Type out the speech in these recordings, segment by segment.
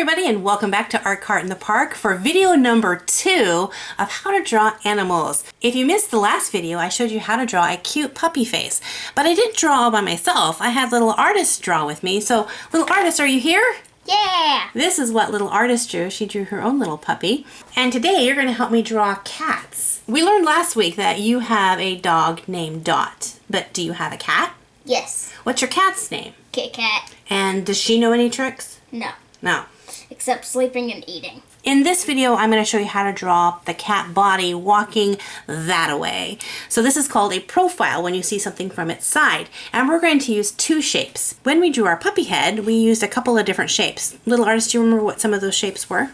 everybody, and welcome back to Art Cart in the Park for video number 2 of how to draw animals. If you missed the last video, I showed you how to draw a cute puppy face, but I didn't draw all by myself. I had little artists draw with me. So little artist, are you here? Yeah! This is what little artist drew. She drew her own little puppy. And today you're going to help me draw cats. We learned last week that you have a dog named Dot, but do you have a cat? Yes. What's your cat's name? Kit Kat. And does she know any tricks? No. No. Except sleeping and eating. In this video, I'm going to show you how to draw the cat body walking that away. So this is called a profile when you see something from its side. And we're going to use 2 shapes. When we drew our puppy head, we used a couple of different shapes. Little artist, do you remember what some of those shapes were?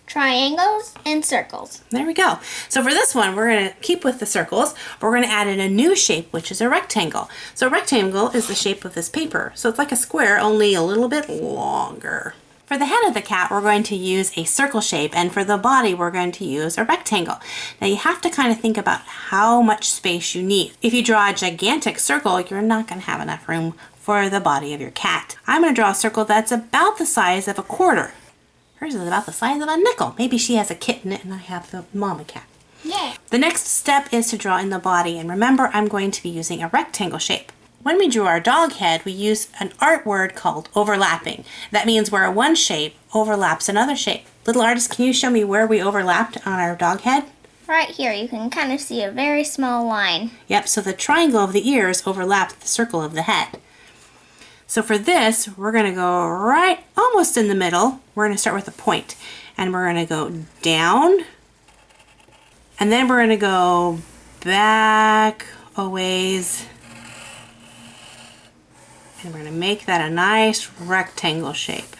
Triangles and circles. There we go. So for this one, we're going to keep with the circles. But we're going to add in a new shape, which is a rectangle. So a rectangle is the shape of this paper. So it's like a square, only a little bit longer. For the head of the cat, we're going to use a circle shape, and for the body, we're going to use a rectangle. Now you have to kind of think about how much space you need. If you draw a gigantic circle, you're not going to have enough room for the body of your cat. I'm going to draw a circle that's about the size of a quarter. Hers is about the size of a nickel. Maybe she has a kitten and I have the mama cat. Yeah. The next step is to draw in the body, and remember, I'm going to be using a rectangle shape. When we drew our dog head, we used an art word called overlapping. That means where one shape overlaps another shape. Little artist, can you show me where we overlapped on our dog head? Right here, you can kind of see a very small line. Yep, so the triangle of the ears overlapped the circle of the head. So for this, we're going to go right almost in the middle. We're going to start with a point, and we're going to go down, and then we're going to go back a ways. And we're going to make that a nice rectangle shape.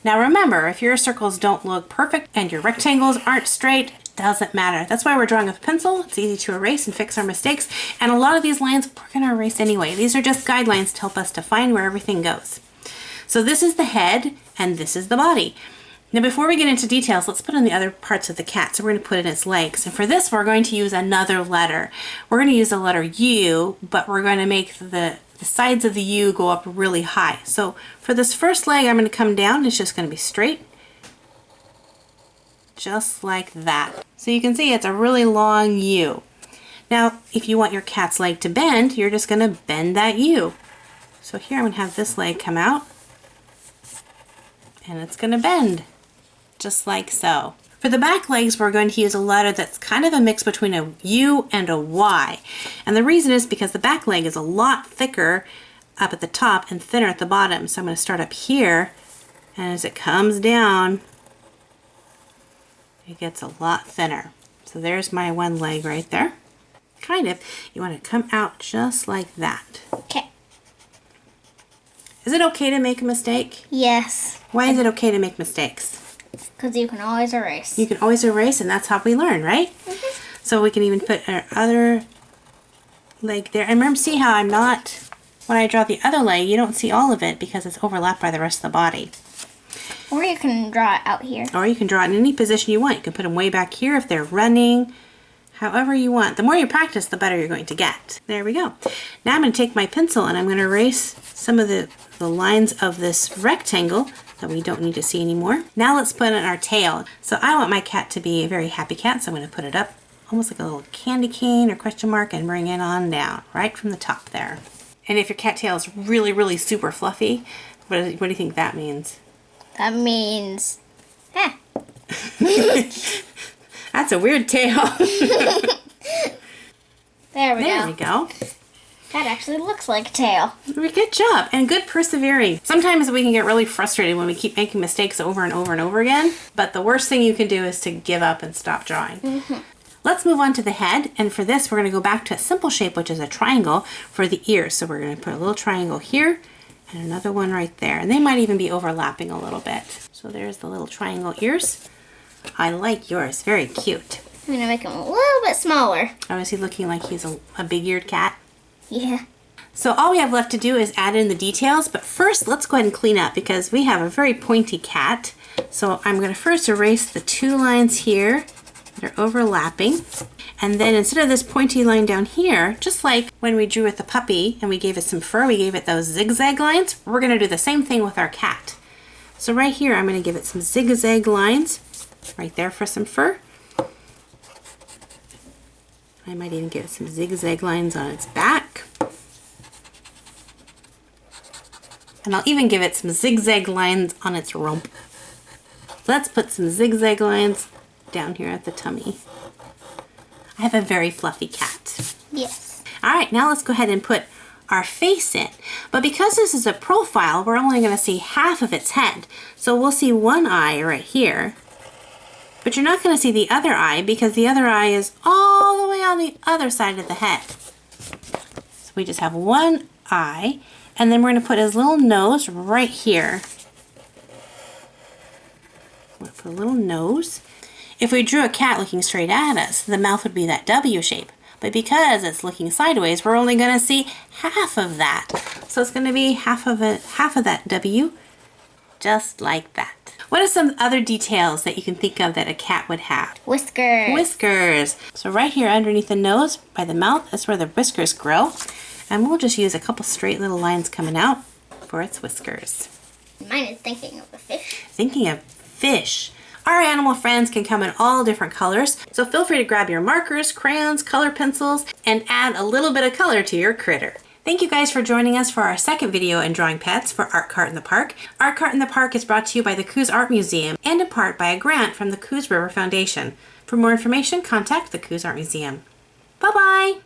Now remember, if your circles don't look perfect and your rectangles aren't straight, it doesn't matter. That's why we're drawing with a pencil. It's easy to erase and fix our mistakes. And a lot of these lines we're going to erase anyway. These are just guidelines to help us to find where everything goes. So this is the head and this is the body. Now before we get into details, let's put in the other parts of the cat. So we're going to put in its legs. And for this, we're going to use another letter. We're going to use the letter U, but we're going to make the sides of the U go up really high. So for this first leg, I'm going to come down. It's just going to be straight. Just like that. So you can see it's a really long U. Now, if you want your cat's leg to bend, you're just going to bend that U. So here I'm going to have this leg come out. And it's going to bend. Just like so. For the back legs, we're going to use a letter that's kind of a mix between a U and a Y. And the reason is because the back leg is a lot thicker up at the top and thinner at the bottom. So I'm going to start up here, and as it comes down, it gets a lot thinner. So there's my one leg right there. Kind of. You want to come out just like that. Okay. Is it okay to make a mistake? Yes. Why is it okay to make mistakes? Because you can always erase. You can always erase, and that's how we learn, right? Mm-hmm. So we can even put our other leg there. And remember, see how I'm not, when I draw the other leg, you don't see all of it because it's overlapped by the rest of the body. Or you can draw it out here. Or you can draw it in any position you want. You can put them way back here if they're running, however you want. The more you practice, the better you're going to get. There we go. Now I'm going to take my pencil and I'm going to erase some of the lines of this rectangle that we don't need to see anymore. Now let's put in our tail. So I want my cat to be a very happy cat, so I'm going to put it up almost like a little candy cane or question mark and bring it on down right from the top there. And if your cat tail is really, really super fluffy, what do you think that means? That means, That's a weird tail. There we There we go. That actually looks like a tail. Good job, and good persevering. Sometimes we can get really frustrated when we keep making mistakes over and over and over again, but the worst thing you can do is to give up and stop drawing. Mm-hmm. Let's move on to the head, and for this we're going to go back to a simple shape, which is a triangle for the ears. So we're going to put a little triangle here and another one right there, and they might even be overlapping a little bit. So there's the little triangle ears. I like yours, very cute. I'm going to make him a little bit smaller. Oh, is he looking like he's a big-eared cat? Yeah. So all we have left to do is add in the details, but first let's go ahead and clean up because we have a very pointy cat. So I'm going to first erase the 2 lines here that are overlapping. And then instead of this pointy line down here, just like when we drew with the puppy and we gave it some fur, we gave it those zigzag lines, we're going to do the same thing with our cat. So right here, I'm going to give it some zigzag lines right there for some fur. I might even give it some zigzag lines on its back. And I'll even give it some zigzag lines on its rump. Let's put some zigzag lines down here at the tummy. I have a very fluffy cat. Yes. All right, now let's go ahead and put our face in. But because this is a profile, we're only going to see half of its head. So we'll see one eye right here. But you're not going to see the other eye because the other eye is all the way on the other side of the head. So we just have one eye, and then we're going to put his little nose right here. We'll put a little nose. If we drew a cat looking straight at us, the mouth would be that W shape. But because it's looking sideways, we're only going to see half of that. So it's going to be half of that W, just like that. What are some other details that you can think of that a cat would have? Whiskers. Whiskers. So right here underneath the nose, by the mouth, that's where the whiskers grow. And we'll just use a couple straight little lines coming out for its whiskers. Mine is thinking of a fish. Thinking of fish. Our animal friends can come in all different colors, so feel free to grab your markers, crayons, color pencils, and add a little bit of color to your critter. Thank you guys for joining us for our second video in drawing pets for Art Cart in the Park. Art Cart in the Park is brought to you by the Coos Art Museum and in part by a grant from the Coos River Foundation. For more information, contact the Coos Art Museum. Bye-bye!